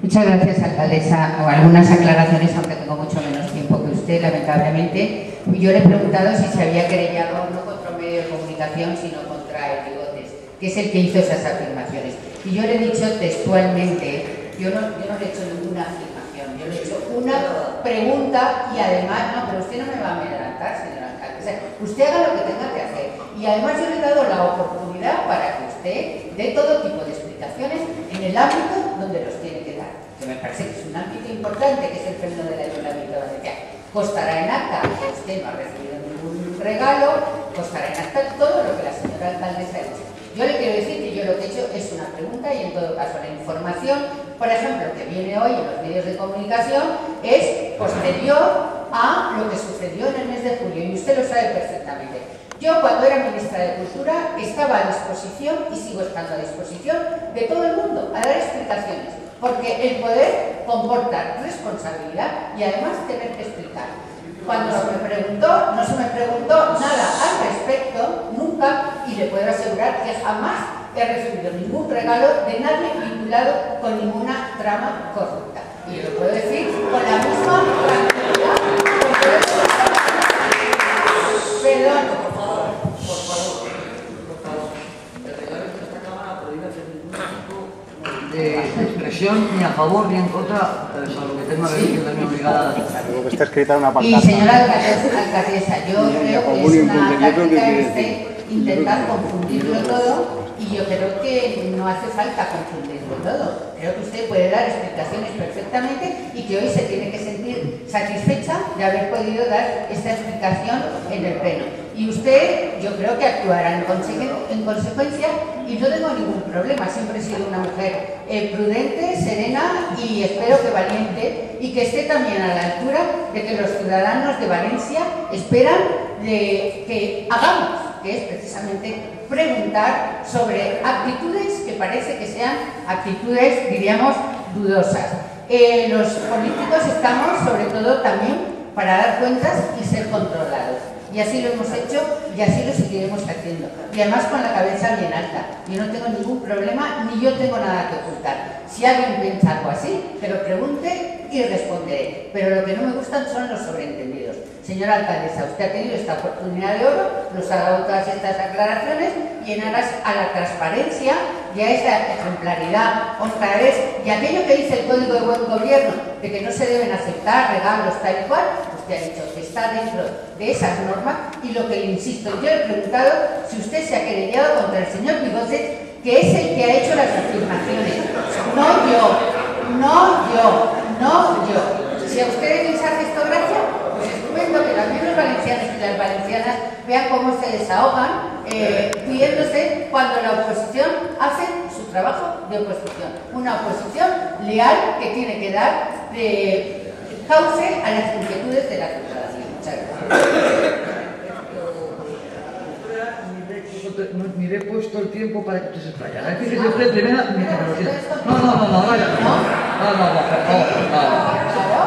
Muchas gracias, alcaldesa. O algunas aclaraciones, aunque tengo mucho menos tiempo que usted, lamentablemente. Yo le he preguntado si se había querellado no contra un medio de comunicación, sino contra el Bigotes, que es el que hizo esas afirmaciones. Y yo le he dicho textualmente, yo no le he hecho ninguna afirmación, yo le he hecho una pregunta y además, no, pero usted no me va a amedrentar, señora alcaldesa, usted haga lo que tenga que hacer. Y además yo le he dado la oportunidad para que usted dé todo tipo de explicaciones en el ámbito donde los tiene que dar, que me parece que es un ámbito importante, que es el pleno del Ayuntamiento de Valencia. Constará en acta que usted no ha recibido ningún regalo, constará en acta todo lo que la señora alcaldesa ha dicho. Yo le quiero decir que yo lo que he hecho es una pregunta y en todo caso la información, por ejemplo, que viene hoy en los medios de comunicación es posterior a lo que sucedió en el mes de julio y usted lo sabe perfectamente. Yo cuando era ministra de Cultura estaba a disposición y sigo estando a disposición de todo el mundo a dar explicaciones, porque el poder comporta responsabilidad y además tener que explicar. Cuando se me preguntó, no se me preguntó nada al respecto, nunca, y le puedo asegurar que jamás he recibido ningún regalo de nadie vinculado con ninguna trama corrupta. Y lo puedo decir con la misma tranquilidad. Perdón. Por favor. El reglamento de esta Cámara prohíbe hacer ningún tipo de expresión ni a favor ni en contra, salvo que tenga que decir también obligada a la Luego que está escrita en una Y pancarta. señora alcaldesa, yo creo que es una táctica de usted intentar confundirlo todo y yo creo que no hace falta confundirlo todo. Creo que usted puede dar explicaciones perfectamente y que hoy se tiene que sentir satisfecha de haber podido dar esta explicación en el pleno. Y usted, yo creo que actuará en consecuencia y no tengo ningún problema. Siempre he sido una mujer prudente, serena y espero que valiente y que esté también a la altura de que los ciudadanos de Valencia esperan que hagamos, que es precisamente preguntar sobre actitudes que parece que sean actitudes, diríamos, dudosas. Los políticos estamos sobre todo también para dar cuentas y ser controlados. Y así lo hemos hecho y así lo seguiremos haciendo. Y además con la cabeza bien alta. Yo no tengo ningún problema ni yo tengo nada que ocultar. Si alguien piensa algo así, que lo pregunte y responderé. Pero lo que no me gustan son los sobreentendidos. Señora alcaldesa, usted ha tenido esta oportunidad de oro, nos ha dado todas estas aclaraciones y en aras a la transparencia y a esa ejemplaridad, honradez y aquello que dice el Código de Buen Gobierno de que no se deben aceptar regalos tal y cual, usted ha dicho que está dentro de esas normas y lo que le insisto, yo le he preguntado si usted se ha querellado contra el señor Bigotes, que es el que ha hecho las afirmaciones, no yo. Si a ustedes les hace esto gracia, pues estupendo que también los valencianos y las valencianas vean cómo se desahogan pidiéndose cuando la oposición hace su trabajo de oposición. Una oposición leal que tiene que dar cauce a las inquietudes de la ciudadanía. Muchas gracias. Ni le he puesto el tiempo para que usted se explayara. Fíjese usted, primera, mi tecnología. No, vaya. No.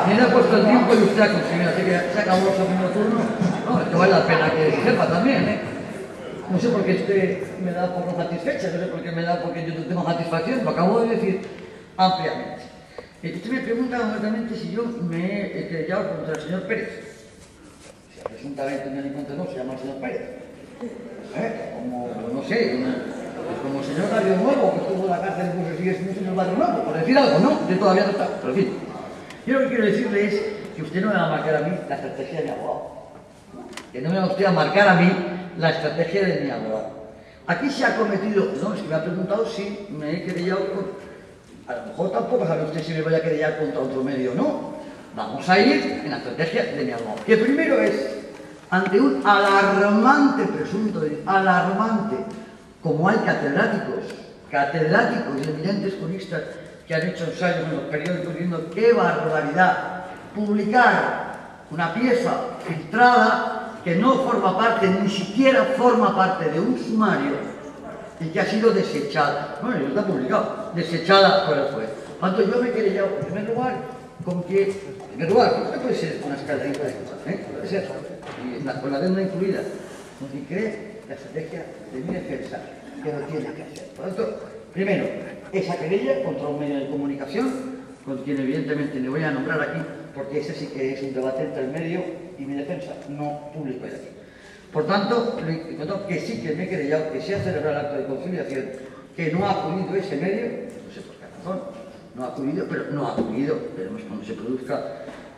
Ni le he puesto el tiempo y usted ha conseguido, así que se acabó el segundo turno. No, es que vale la pena que sepa también, ¿eh? No sé por qué usted me da por no satisfecha, no sé por qué me da porque yo no tengo satisfacción, lo acabo de decir ampliamente. Usted me pregunta concretamente si yo me he querellado contra el señor Pérez. Si presuntamente me encuentro no, se llama el señor Pérez. Como, no sé, como el señor Barrio Nuevo, que estuvo en la cárcel, pues sigue siendo el señor Barrio Nuevo, por decir algo, ¿no? Yo todavía no está, pero en fin. Yo lo que quiero decirle es que usted no me va a marcar a mí la estrategia de mi abogado. Que no me va usted a marcar a mí la estrategia de mi abogado. Aquí se ha cometido, no, es que me ha preguntado si me he querellado con... A lo mejor tampoco sabe usted si me voy a querellar contra otro medio o no. Vamos a ir en la estrategia de mi abogado. Que primero es, ante un alarmante presunto, alarmante, como hay catedráticos y eminentes juristas que han hecho ensayos en los periódicos diciendo qué barbaridad, publicar una pieza filtrada que no forma parte, ni siquiera forma parte de un sumario y que ha sido desechada, bueno, está publicado, desechada por el juez. Por tanto, yo me he querellado, en primer lugar, con que, en primer lugar, esto puede ser una escaladita de cosas, puede ser, y con la deuda incluida, con que cree la estrategia de mi defensa, que lo tiene que hacer. Por tanto, primero, esa querella contra un medio de comunicación con quien evidentemente le voy a nombrar aquí, porque ese sí que es un debate entre el medio y mi defensa, no público de aquí. Por tanto, le encontrado que sí que me he querellado, que se ha celebrado el acto de conciliación, que no ha acudido ese medio, no sé por qué razón, no ha acudido, pero no ha acudido, veremos cuando se produzca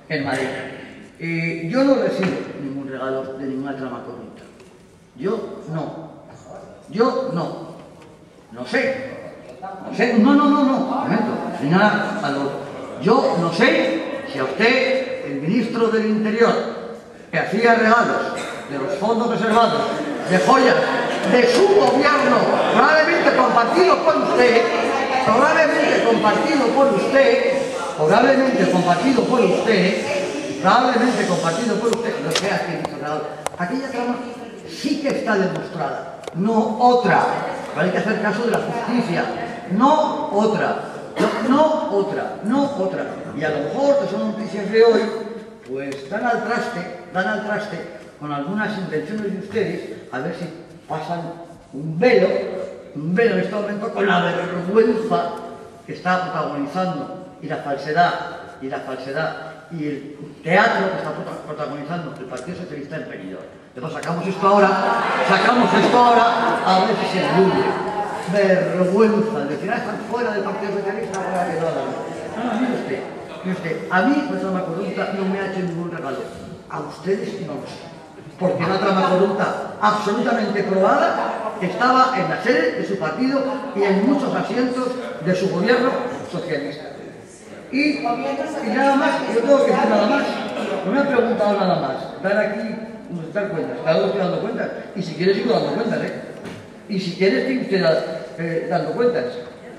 en Madrid. Yo no recibo ningún regalo de ninguna trama corrupta. Yo no. No sé. No, momento, señora Alonso. Yo no sé si a usted, el ministro del Interior, que hacía regalos de los fondos reservados, de joyas, de su gobierno, probablemente compartido por usted, no sea que hizo regalos. Aquella trama sí que está demostrada, no otra. Pero hay que hacer caso de la justicia, no otra. Y a lo mejor, que son noticias de hoy, pues dan al traste con algunas intenciones de ustedes, a ver si pasan un velo en este momento con la vergüenza que está protagonizando y la falsedad y el teatro que está protagonizando el Partido Socialista en Benidorm. Entonces sacamos esto ahora, a ver si se diluye. Vergüenza, decir, están fuera del Partido Socialista, ahora que no, mire usted, a mí la trama corrupta no me ha hecho ningún regalo, a ustedes no lo sé, porque la trama corrupta absolutamente probada estaba en la sede de su partido y en muchos asientos de su gobierno socialista. Y nada más, yo tengo que decir nada más, no me han preguntado nada más, dar aquí, dar cuentas, claro que estoy dando cuentas, y si quieres sigo dando cuentas, y si quieres sigo usted dando cuentas,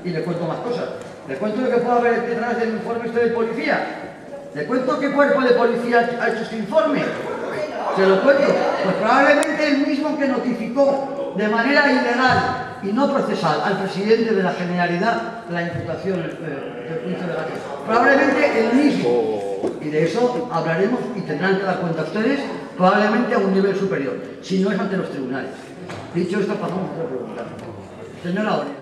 y le cuento más cosas, le cuento lo que puede haber detrás del informe este de policía, le cuento qué cuerpo de policía ha hecho este informe, se lo cuento, pues probablemente el mismo que notificó de manera ilegal y no procesal al presidente de la Generalidad la imputación del juicio de Gato. Probablemente el mismo. Y de eso hablaremos y tendrán que dar cuenta ustedes, probablemente a un nivel superior, si no es ante los tribunales. Dicho esto, pasamos a otra pregunta. Señora Oria.